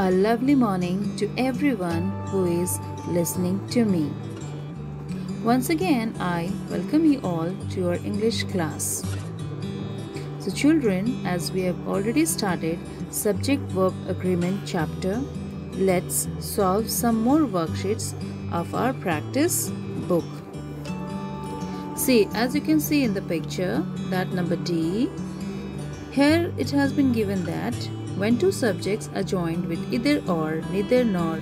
A lovely morning to everyone who is listening to me. Once again, I welcome you all to our English class. So children, as we have already started subject-verb agreement chapter, let's solve some more worksheets of our practice book. See, as you can see in the picture, that number D, here it has been given that when two subjects are joined with either or, neither nor,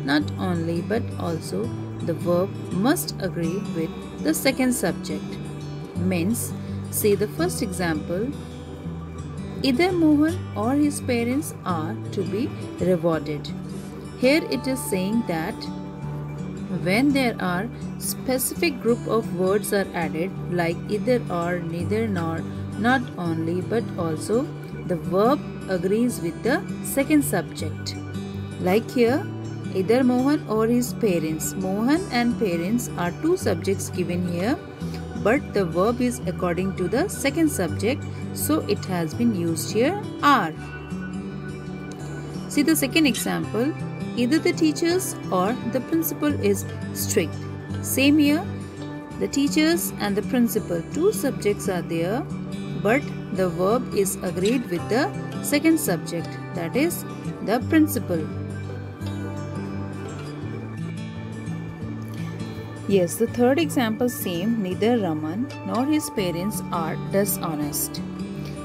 not only but also, the verb must agree with the second subject. Means, see the first example, either Mohan or his parents are to be rewarded. Here it is saying that when there are specific group of words are added like either or, neither nor, not only but also, the verb agrees with the second subject. Like here, either Mohan or his parents. Mohan and parents are two subjects given here, but the verb is according to the second subject, so it has been used here are. See the second example, either the teachers or the principal is strict. Same here, the teachers and the principal, two subjects are there, but the verb is agreed with the second subject, that is the principal. Yes, the third example same, neither Raman nor his parents are dishonest.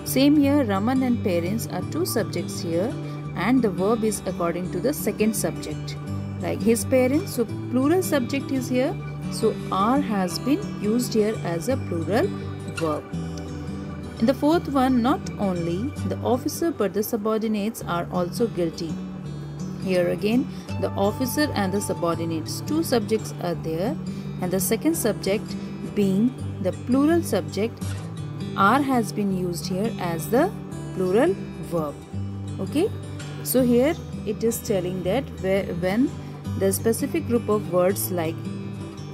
Same here, Raman and parents are two subjects here and the verb is according to the second subject. Like his parents, so plural subject is here, so are has been used here as a plural verb. In the fourth one, not only the officer but the subordinates are also guilty. Here again, the officer and the subordinates, two subjects are there and the second subject being the plural subject, are has been used here as the plural verb. Okay, so here it is telling that when the specific group of words like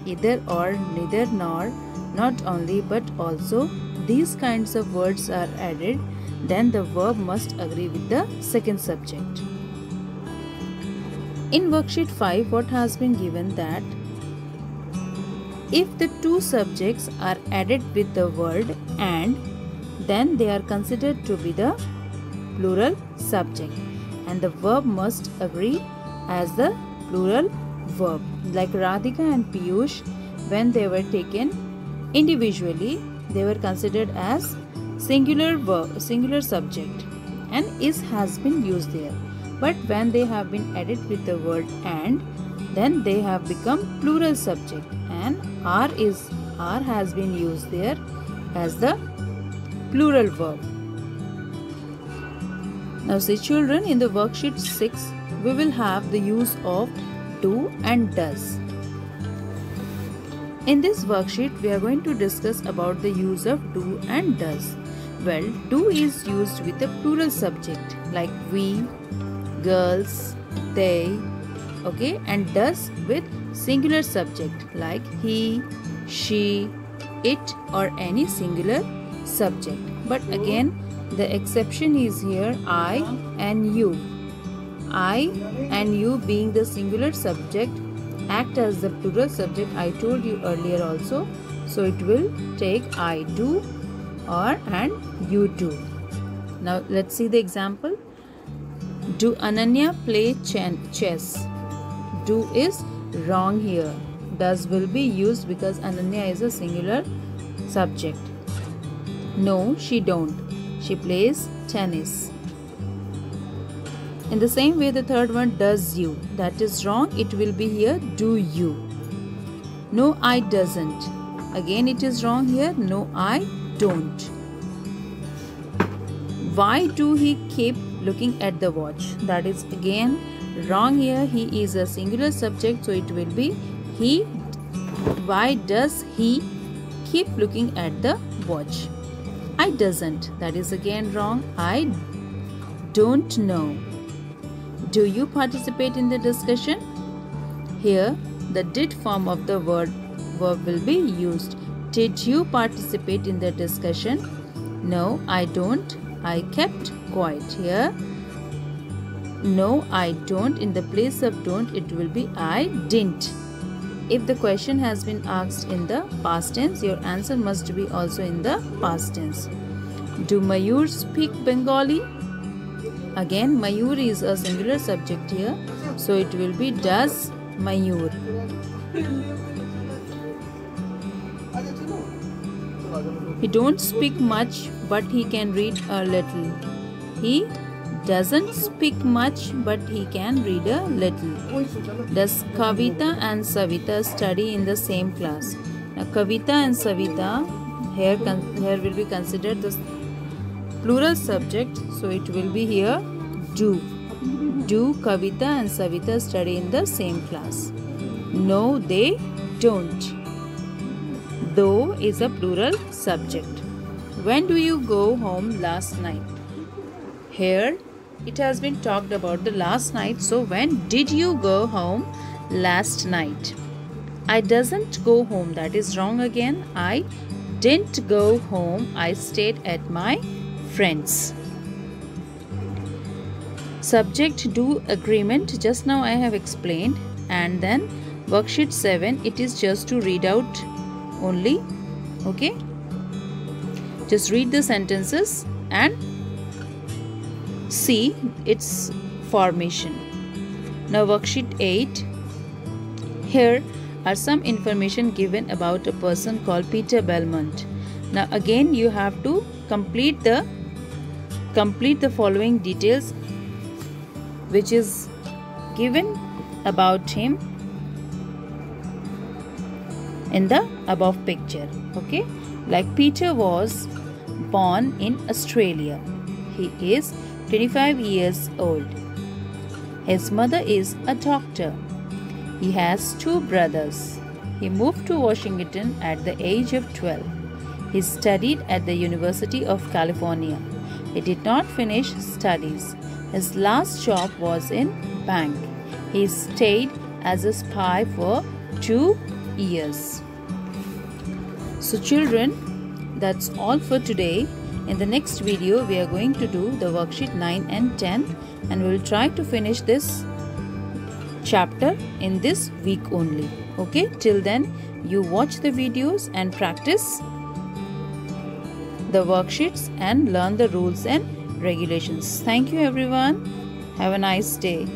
either or, neither nor, not only but also, these kinds of words are added, then the verb must agree with the second subject. In worksheet 5, what has been given that if the two subjects are added with the word and, then they are considered to be the plural subject and the verb must agree as the plural verb. Like Radhika and Piyush, when they were taken individually, they were considered as singular verb, singular subject, and is has been used there. But when they have been added with the word and, then they have become plural subject and are has been used there as the plural verb. Now see children, in the worksheet 6, we will have the use of do and does. In this worksheet, we are going to discuss about the use of do and does. Well, do is used with a plural subject like we, girls, they, okay, and does with singular subject like he, she, it or any singular subject. But again, the exception is here I and you. I and you being the singular subject act as the plural subject, I told you earlier also, so it will take I do or and you do. Now let's see the example. Do Ananya play chess? Do is wrong here. Does will be used because Ananya is a singular subject. No, she don't. She plays tennis. In the same way, the third one, does you, that is wrong, it will be here do you. No, I doesn't. Again it is wrong here, no, I don't. Why do he keep looking at the watch? That is again wrong here, he is a singular subject, so it will be he. Why does he keep looking at the watch? I doesn't, that is again wrong, I don't know. Do you participate in the discussion? Here, the did form of the verb will be used. Did you participate in the discussion? No, I don't. I kept quiet. Here, No, I don't. In the place of don't, it will be I didn't. If the question has been asked in the past tense, your answer must be also in the past tense. Do Mayur speak Bengali? Again, Mayur is a singular subject here, so it will be does Mayur. He don't speak much, but he can read a little. He doesn't speak much, but he can read a little. Does Kavita and Savita study in the same class? Now, Kavita and Savita here will be considered the plural subject, so it will be here do. Do Kavita and Savita study in the same class? No, they don't. Though is a plural subject. When do you go home last night? Here it has been talked about the last night, so when did you go home last night? I doesn't go home, that is wrong again. I didn't go home, I stayed at my friends. Subject do agreement, just now I have explained, and then worksheet 7, it is just to read out only. Okay, just read the sentences and see its formation. Now worksheet 8, here are some information given about a person called Peter Belmont. Now again you have to complete the following details which is given about him in the above picture. Okay, like Peter was born in Australia. He is 25 years old. His mother is a doctor. He has 2 brothers. He moved to Washington at the age of 12. He studied at the University of California. He did not finish studies. His last job was in bank. He stayed as a spy for 2 years. So children, that's all for today. In the next video, we are going to do the worksheet 9 and 10, and we will try to finish this chapter in this week only. Okay, till then, you watch the videos and practice the worksheets and learn the rules and regulations. Thank you everyone. Have a nice day.